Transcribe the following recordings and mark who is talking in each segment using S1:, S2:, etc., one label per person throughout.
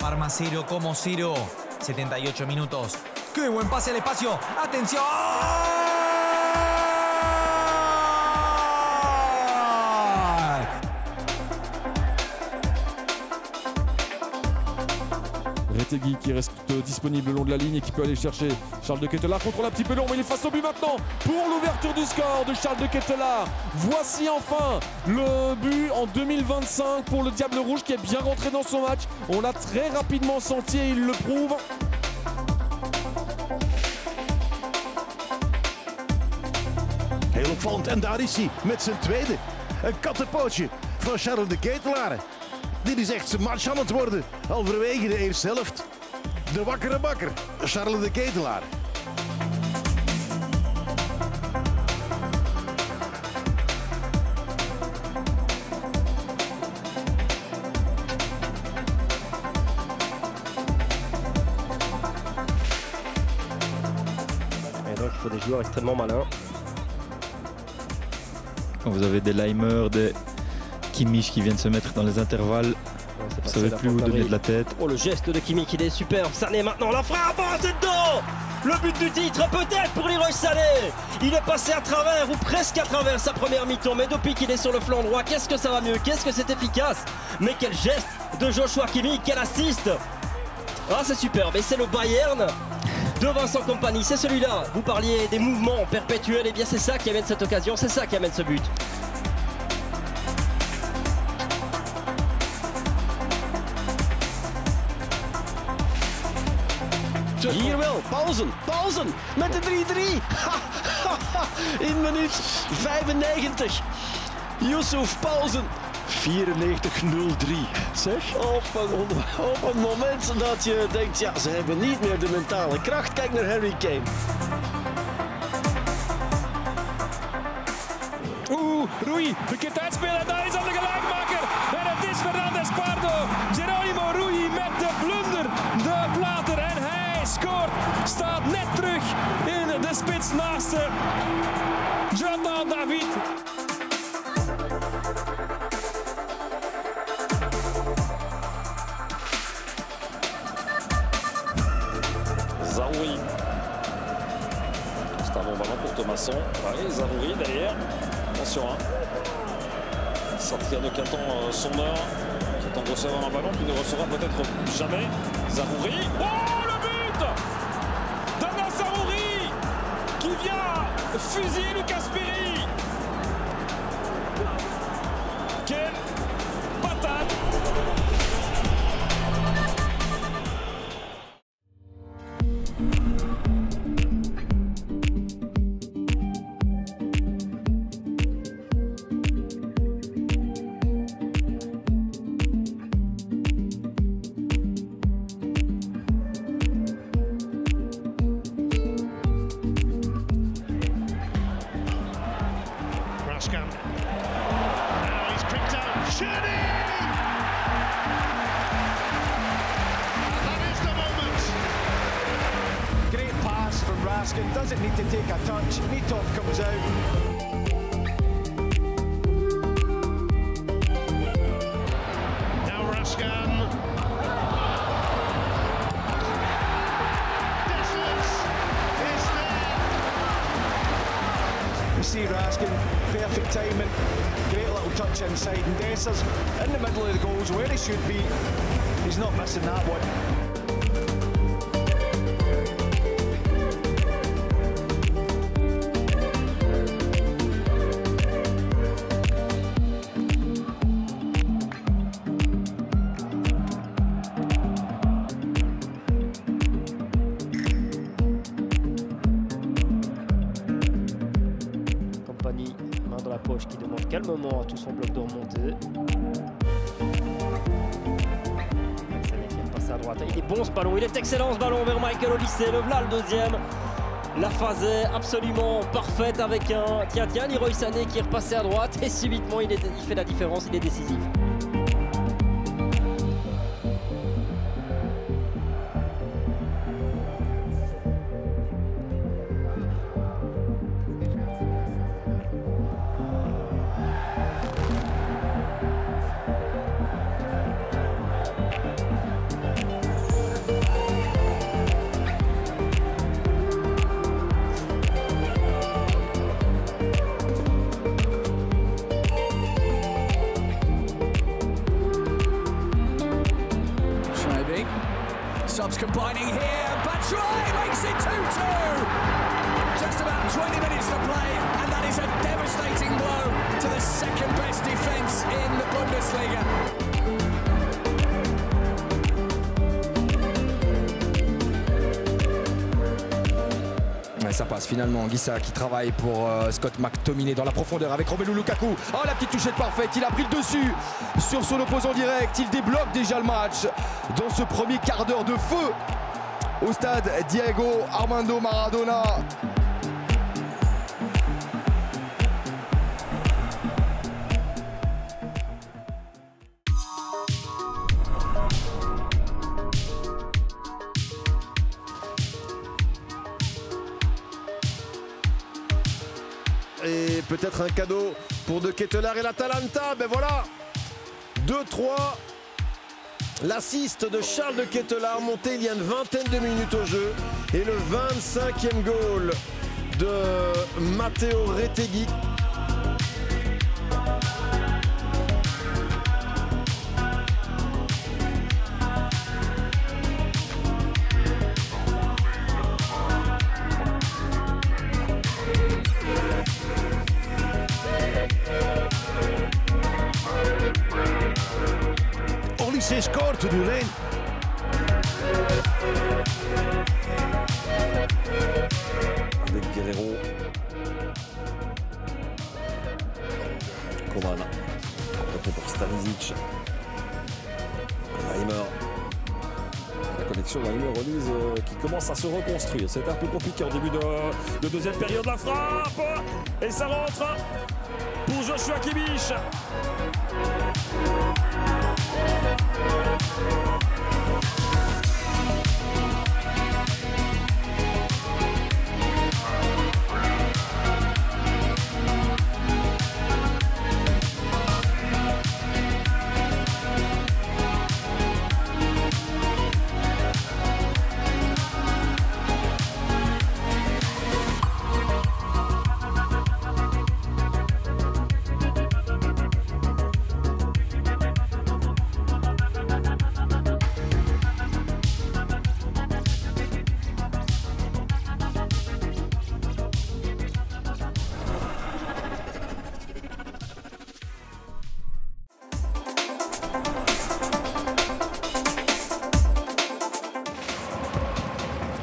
S1: Parma 0 como 0. 78 minutos. ¡Qué buen pase al espacio! ¡Atención!
S2: Retegui qui reste disponible le long de la ligne et qui peut aller chercher Charles de Ketelaere. Contrôle un petit peu long, mais il est face au but maintenant pour l'ouverture du score de Charles de Ketelaere. Voici enfin le but en 2025 pour le Diable Rouge qui est bien rentré dans son match. On l'a très rapidement senti et il le prouve.
S3: Heel opvallend en daar is hij met zijn tweede. Een kattenpootje van Charles de Ketelaere. Dit is echt zijn match aan het worden, halverwege de eerste helft. De wakkere bakker, Charles de Ketelaere.
S4: Et donc il faut des joueurs extrêmement malins.
S5: Quand vous avez des Leimer, des Kimmich qui viennent se mettre dans les intervalles, vous ne savez plus où donner de la tête.
S4: Oh, le geste de Kimmich, il est superbe. Sané maintenant, la frappe, oh, c'est dedans. Le but du titre, peut-être pour Leroy Sané. Il est passé à travers, ou presque à travers sa première mi-temps. Mais depuis qu'il est sur le flanc droit, qu'est-ce que ça va mieux? Qu'est-ce que c'est efficace? Mais quel geste de Joshua Kimmich, quel assist. Ah, c'est superbe. Et c'est le Bayern de Vincent Kompany, c'est celui-là. Vous parliez des mouvements perpétuels, et bien c'est ça qui amène cette occasion, c'est ça qui amène ce but.
S6: Hier wel, Paulsen met de 3-3 in minuut 95. Youssouf Paulsen, 94-0-3. Zeg, op een moment dat je denkt, ja, ze hebben niet meer de mentale kracht. Kijk naar Harry Kane.
S2: Rui, verkeerd uitspelen en daar is al de gelijkmaker. En het is Fernandes Pardo. Geronimo Rui met de blunder, de plater en hij scoort. Staat net terug in de spits naast Jota David.
S7: Zahouri. C'est un bon ballon pour Thomasson. Allez, Zahouri derrière. Attention, hein. Sortir de Caton Sommer, qui attend de recevoir un ballon, qui ne recevra peut-être jamais. Zahouri. Oh, le but d'Anna Zahouri qui vient fusiller Lucas Perry. Quelle patate!
S3: Raskan. Now he's picked out Shirley! That is the moment.
S8: Great pass from Raskin, doesn't need to take a touch. Mitov comes out.
S3: Now Raskan. Desolate is there.
S8: You see Raskin, perfect timing, great little touch inside, and Dessers in the middle of the goals where he should be. He's not missing that one.
S4: Main dans la poche qui demande calmement à tout son bloc de remonter. Sané qui vient de passer à droite. Il est bon ce ballon, il est excellent ce ballon vers Michael Olise. Le voilà le deuxième. La phase est absolument parfaite avec un tiens Leroy Sané qui est repassé à droite et subitement il fait la différence, il est décisif.
S9: Both combining here. Batshuayi makes it 2-2. Just about 20 minutes to play, and that is a devastating blow to the second best defence in the Bundesliga.
S10: Et ça passe finalement. Guissa qui travaille pour Scott McTominay dans la profondeur avec Romelu Lukaku. Oh, la petite touchette parfaite, il a pris le dessus sur son opposant direct. Il débloque déjà le match dans ce premier quart d'heure de feu au stade Diego Armando Maradona.
S3: Et peut-être un cadeau pour De Ketelaere et l'Atalanta. Ben voilà, 2-3. L'assist de Charles De Ketelaere monté il y a une vingtaine de minutes au jeu. Et le 25e goal de Matteo Retegui. Olise scoort 2-1.
S7: Avec Guerrero. Koman. Côté pour Stanisic. Reimer. La connexion Reimer-Olise qui commence à se reconstruire. C'est un peu compliqué en début de deuxième période. La frappe. Et ça rentre pour Joshua Kimmich.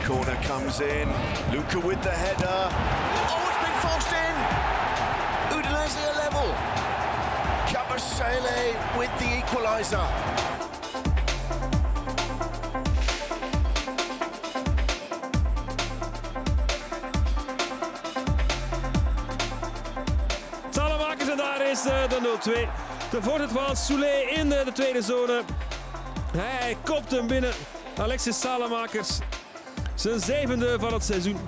S11: Corner comes in, Luka with the header. Oh, it's been forced in! Udinese are level. Kabasele with the equaliser.
S7: Salamakers en daar is de 0-2. De voorzet van Soulé in de tweede zone. Hij kopt hem binnen. Alexis Salamakers. Zijn zevende van het seizoen.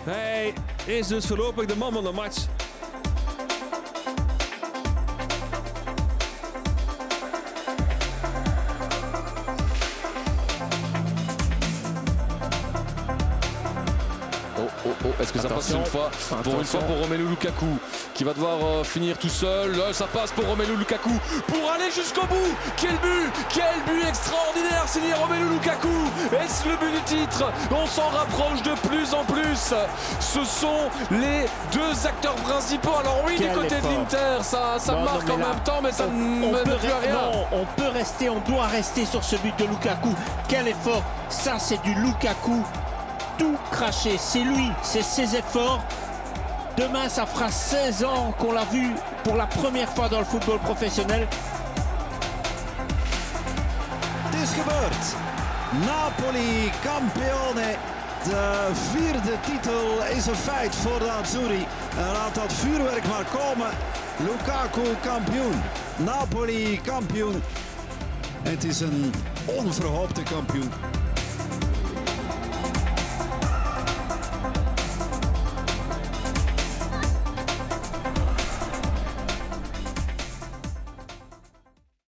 S7: Hij is dus voorlopig de man van de match.
S2: Est-ce que ça passe une fois pour Romelu Lukaku qui va devoir finir tout seul. Ça passe pour Romelu Lukaku pour aller jusqu'au bout. Quel but extraordinaire signé Romelu Lukaku. Est-ce le but du titre? On s'en rapproche de plus en plus. Ce sont les deux acteurs principaux. Alors oui, du côté de l'Inter, ça marque en même temps, mais ça ne peut plus rien.
S12: Non, on peut rester, on doit rester sur ce but de Lukaku. Quel effort! Ça, c'est du Lukaku. Tout craché, c'est lui, c'est ses efforts. Demain, ça fera 16 ans qu'on l'a vu pour la première fois dans le football professionnel.
S13: Het is gebeurd. Napoli kampioen. De vierde titel is een feit voor de Azzurri. En laat dat vuurwerk maar komen. Lukaku kampioen. Napoli kampioen. Het is een onverhoopte kampioen.